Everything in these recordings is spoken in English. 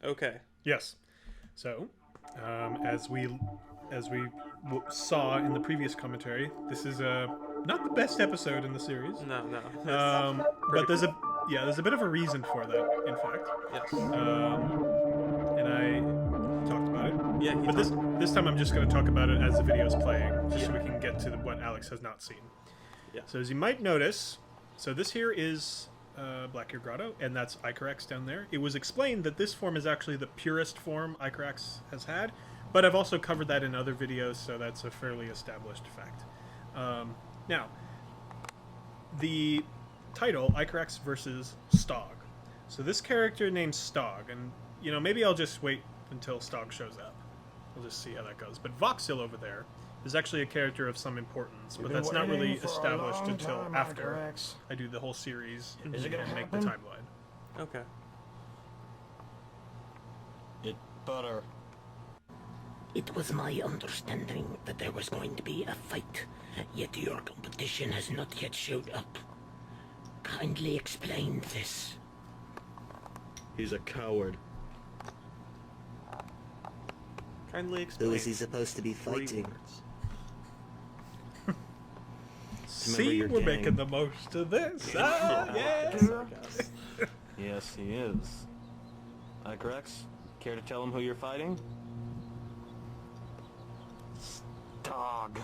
Okay. Yes. So, as we saw in the previous commentary, this is not the best episode in the series. No, no. But there's a bit of a reason for that. In fact, Yes. and I talked about it. Yeah, But this time I'm just going to talk about it as the video is playing, just so we can get to what Alex has not seen. Yeah. So as you might notice, so this here is Blackgear Grotto, and that's Icarax down there. It was explained that this form is actually the purest form Icarax has had, but I've also covered that in other videos, so that's a fairly established fact. Now, the title, Icarax versus Stog. So this character named Stog, and maybe I'll just wait until Stog shows up. We'll just see how that goes. But Voxel over there is actually a character of some importance, but that's not really established until after I do the whole series and make the timeline. Okay. It better. It was my understanding that there was going to be a fight, yet your competition has not yet showed up. Kindly explain this. He's a coward. Kindly explain. Who is he supposed to be fighting? See, your we're gang. making the most of this. Ah, yes. Yes, he is. Icarex, care to tell him who you're fighting? Dog.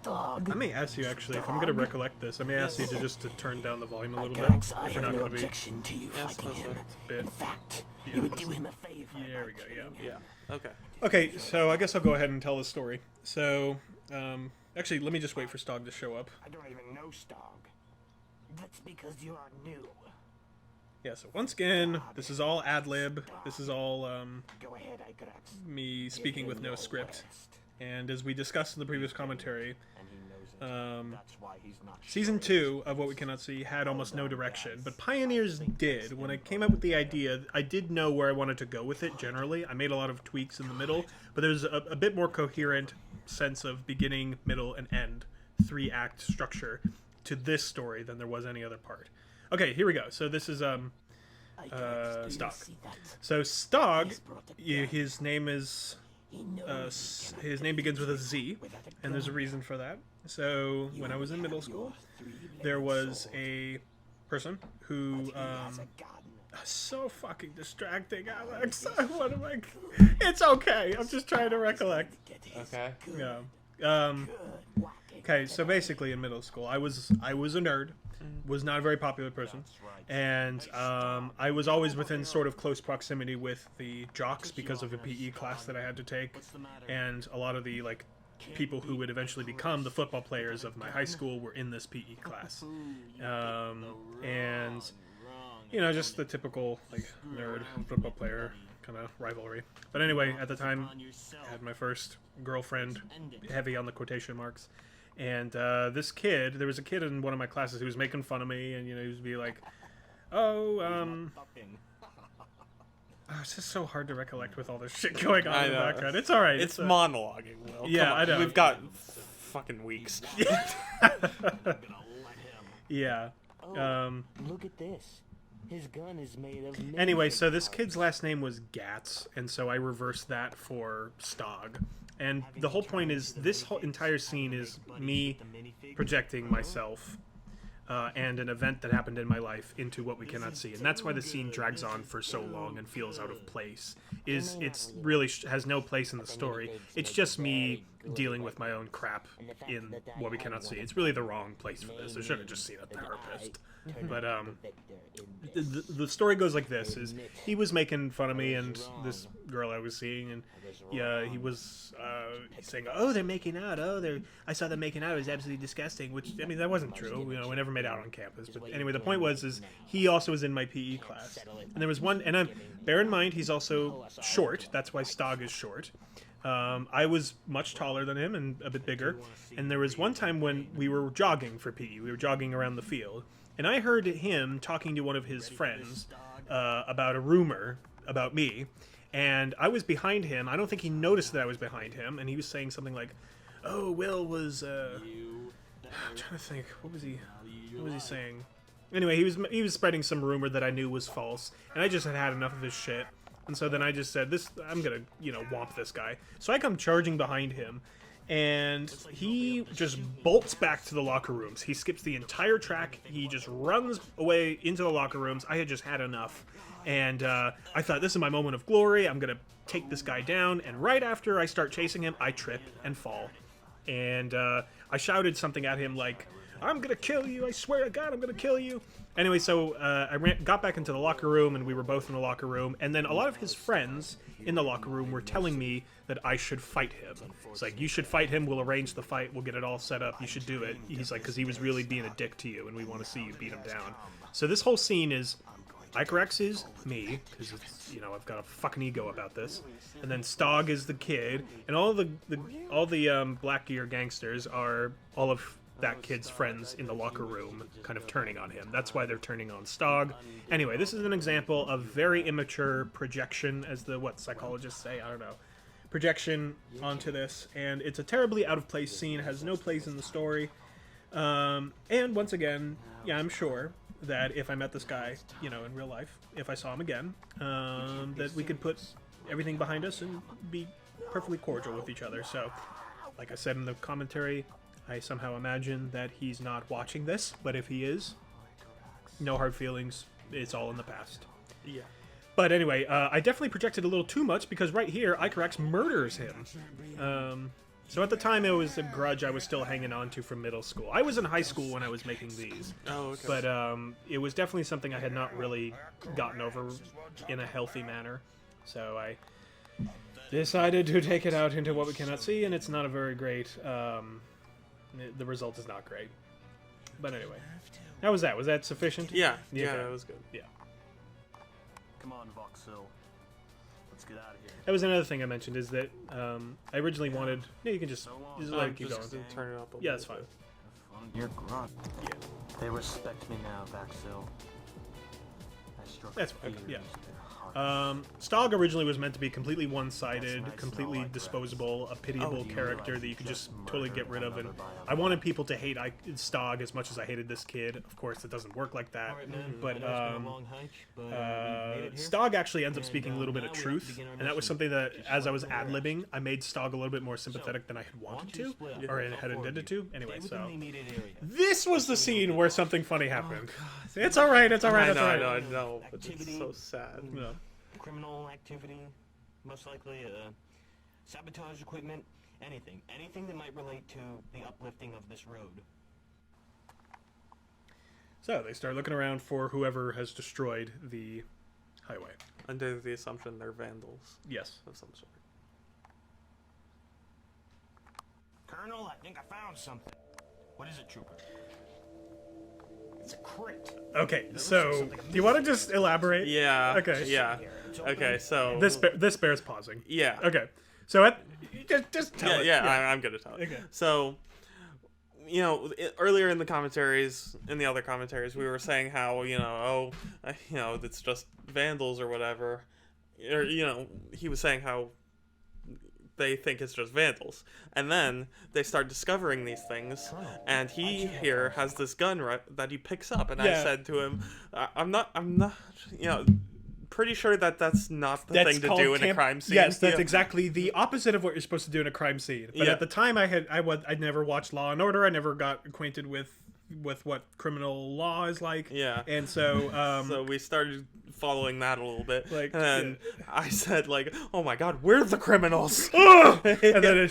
I may ask you actually, if I'm going to recollect this, I may ask you to turn down the volume a little bit. Icarex, I If we're have not no going to be. objection to you Yes, fighting him. bit. In fact, Yeah, you would that's- do him a favor. There we go, yeah. Yeah. Okay. Okay, so I guess I'll go ahead and tell the story. So, actually, let me just wait for Stog to show up. I don't even know Stog. That's because you are new. Yeah, so once again, this is all ad-lib. This is all Go ahead, Icarex. me speaking with no script. And as we discussed in the previous commentary, And he knows it. That's why he's not Season 2 of What We Cannot See had almost no direction, but Pioneers did. When I came up with the idea, I did know where I wanted to go with it generally. I made a lot of tweaks in the middle, but there's a bit more coherent sense of beginning, middle, and end, 3-act structure to this story than there was any other part. Okay, here we go. So this is Icarex, do you Stog. see that? So Stog, his name is He knows his name begins with a Z, and there's a reason for that. So when I was in middle school, there was a person who so fucking distracting, Alex. What am I? It's okay. I'm just trying to recollect. Okay. Yeah. Okay. So basically, in middle school, I was a nerd, was not a very popular person, and I was always within sort of close proximity with the jocks because of a PE class that I had to take, and a lot of the people who would eventually become the football players of my high school were in this PE class, and just the typical nerd football player kind of rivalry. But anyway, at the time, I had my first girlfriend, heavy on the quotation marks, and this kid, there was a kid in one of my classes who was making fun of me, and he was be like, "Oh, it's just so hard to recollect with all this shit going on I in the know. background. It's all right. It's monologuing, Will. Yeah, Come on. I know. We've got fucking weeks. Yeah. Look at this. His gun is made of. Anyway, so this kid's last name was Gats, and so I reversed that for Stog. And the whole point is, this whole entire scene is me projecting myself and an event that happened in my life into What We Cannot See, and that's why the scene drags on for so long and feels out of place. It's really has no place in the story. It's just me dealing with my own crap in What We Cannot See. It's really the wrong place for this. I should have just seen a therapist. But the story goes like this: is he was making fun of me and this girl I was seeing, and he was saying, "Oh, they're making out. I saw them making out. It was absolutely disgusting." Which, I mean, that wasn't true. We never made out on campus. But anyway, the point was he also was in my PE class, and there was one. And bear in mind, he's also short. That's why Stog is short. I was much taller than him and a bit bigger. And there was one time when we were jogging for PE. We were jogging around the field. And I heard him talking to one of his friends about a rumor about me. And I was behind him. I don't think he noticed that I was behind him. And he was saying something like, "Oh, Will was..." I'm trying to think. What was he saying? Anyway, he was spreading some rumor that I knew was false. And I just had had enough of his shit. And so then I just said, I'm gonna, womp this guy. So I come charging behind him, and he just bolts back to the locker rooms. He skips the entire track. He just runs away into the locker rooms. I had just had enough. And I thought, this is my moment of glory. I'm gonna take this guy down. And right after I start chasing him, I trip and fall. And I shouted something at him like, I'm gonna kill you, I swear to God, I'm gonna kill you. Anyway, so I got back into the locker room, and we were both in the locker room, and then a lot of his friends in the locker room were telling me that I should fight him. It's like, you should fight him, we'll arrange the fight, we'll get it all set up, you should do it. He's like, because he was really being a dick to you, and we want to see you beat him down. So this whole scene is Icarex is me, because I've got a fucking ego about this, and then Stog is the kid, and all the Black Gear gangsters are all of that kid's friends in the locker room kind of turning on him. That's why they're turning on Stog. Anyway, this is an example of very immature projection, as psychologists say, I don't know, projection onto this, and it's a terribly out of place scene, has no place in the story, and once again, I'm sure that if I met this guy, in real life, if I saw him again, that we could put everything behind us and be perfectly cordial with each other. So, like I said in the commentary, I somehow imagine that he's not watching this, but if he is, no hard feelings, it's all in the past. Yeah. But anyway, I definitely projected a little too much, because right here, Icarex murders him. So at the time, it was a grudge I was still hanging on to from middle school. I was in high school when I was making these. Oh, okay. But it was definitely something I had not really gotten over in a healthy manner. So I decided to take it out into what we cannot see, and it's not a very great... the result is not great. But anyway. How was that? Was that sufficient? Yeah, Okay. that was good. Yeah. Come on, Voxel. Let's get out of here. That was another thing I mentioned, is that I originally wanted... Yeah, you can just let it keep Just going. to turn it up a Yeah, little that's fine. bit. You're grunt. Yeah. They respect me now, Vaxil. I struck That's fine, fear yeah. into their hearts. Stog originally was meant to be completely one-sided, completely disposable, a pitiable character that you could just totally get rid of, and I wanted people to hate Stog as much as I hated this kid. Of course, it doesn't work like that, but Stog actually ends up speaking a little bit of truth, and that was something that, as I was ad-libbing, I made Stog a little bit more sympathetic than I had wanted to, or had intended to. Anyway, so this was the scene where something funny happened. It's all right. It's all right. It's all right. I know, but it's so sad. No. Criminal activity, most likely sabotage equipment, anything that might relate to the uplifting of this road. So they start looking around for whoever has destroyed the highway. Under the assumption they're vandals Yes. of some sort. Colonel, I think I found something. What is it, Trooper? It's a crit. Okay, so do you want to just elaborate? Yeah. Okay. Yeah. Okay, so... This bears pausing. Yeah. Okay, so just tell Yeah, it. yeah, I'm gonna tell it. Okay. So, earlier in the commentaries, in the other commentaries, we were saying how, it's just vandals or whatever. Or, he was saying how they think it's just vandals. And then they start discovering these things, and he here has this gun that he picks up, and I said to him, I'm not, pretty sure that's not the thing to do in a crime scene. Yes, that's exactly the opposite of what you're supposed to do in a crime scene. But at the time, I'd never watched Law and Order. I never got acquainted with what criminal law is like. Yeah. And so so we started following that a little bit. Like, and then I said, oh my god, we're the criminals. and then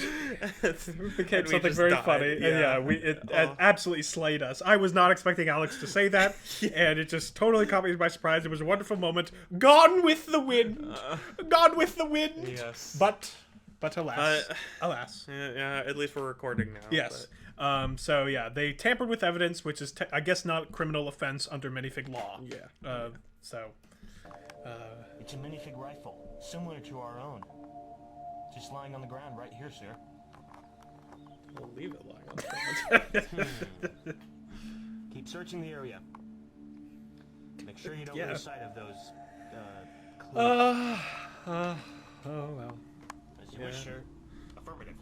it became and we something just very died. funny. Yeah. And it absolutely slayed us. I was not expecting Alex to say that, and it just totally caught me by surprise. It was a wonderful moment. Gone with the wind. Gone with the wind. Yes. But alas. Alas. Yeah, at least we're recording now. Yes. So yeah, they tampered with evidence, which is I guess not criminal offense under minifig law. Yeah. It's a minifig rifle, similar to our own. Just lying on the ground right here, sir. We'll leave it lying on the ground. Keep searching the area. Make sure you don't lose sight of those clues. Oh well. As you wish, sir. Affirmative.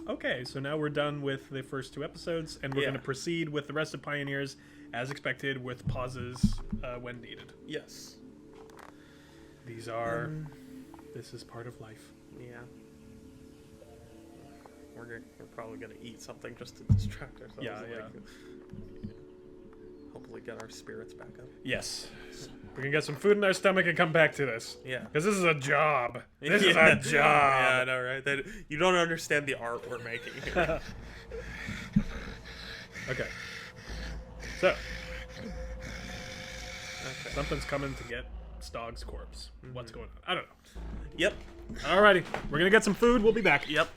Okay, so now we're done with the first two episodes, and we're going to proceed with the rest of Pioneers, as expected, with pauses when needed. Yes. These are. This is part of life. Yeah. We're probably gonna eat something just to distract ourselves. Yeah, and, yeah. Hopefully get our spirits back up. Yes. We're gonna get some food in our stomach and come back to this. Yeah. Because this is a job. This is Yeah. a job. Yeah, I know, right? That you don't understand the art we're making here. Okay. So, Okay. something's coming to get Stog's corpse. What's going on? I don't know. Yep. Alrighty. We're gonna get some food. We'll be back. Yep.